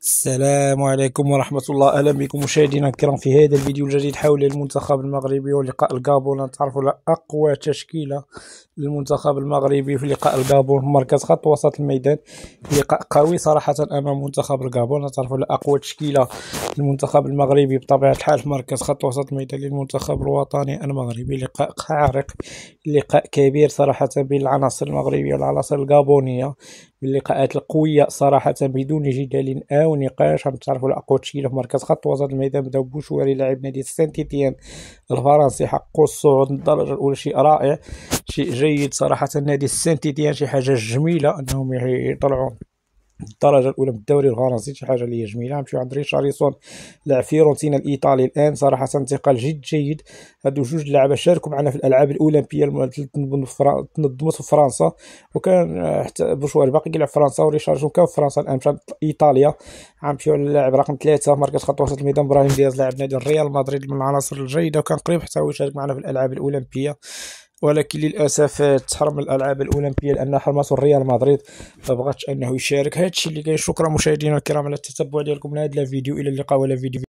السلام عليكم ورحمة الله. أهلا بكم مشاهدينا الكرام في هذا الفيديو الجديد حول المنتخب المغربي ولقاء الغابون. نتعرفوا على أقوى تشكيلة للمنتخب المغربي في لقاء الغابون في مركز خط وسط الميدان. لقاء قوي صراحة أمام منتخب الغابون. نتعرفوا على أقوى تشكيلة للمنتخب المغربي بطبيعة الحال في مركز خط وسط الميدان للمنتخب الوطني المغربي. لقاء حارق، لقاء كبير صراحة بين العناصر المغربية والعناصر الغابونية، من اللقاءات القوية صراحة بدون جدال أو نقاش. نتعرفوا على أقوى تشكيلة في مركز خط وسط الميدان. بداو بوشواري لاعب نادي سانت إتيان الفرنسي حقه الصعود من الدرجة الأولى، شيء رائع، شيء جيد صراحة. نادي سانت إتيان شي حاجة جميلة أنهم يطلعوا الدرجة الأولى من الدوري الفرنسي، شي حاجة اللي هي جميلة. نمشيو عند ريشارلسون لاعب فيورنتينا الإيطالي الآن، صراحة انتقال جد جيد. هادو جوج لعابة شاركوا معنا في الألعاب الأولمبية تنظمت في فرنسا، وكان حتى بوشواري باقي كيلعب في فرنسا، وريشارلسون كان في فرنسا الآن مشى إيطاليا. غنمشيو على اللاعب رقم 3 مركز خط وسط الميدان، براهيم دياز لاعب نادي الريال مدريد، من العناصر الجيدة، وكان قريب حتى هو يشارك معنا في الألعاب الأولمبية، ولكن للاسف تحرم الالعاب الاولمبيه لان حرمته الريال مدريد، ما بغاتش انه يشارك. هادشي اللي كاين. شكرا مشاهدينا الكرام على التتبع ديالكم لهذا الفيديو، الى اللقاء ولا فيديو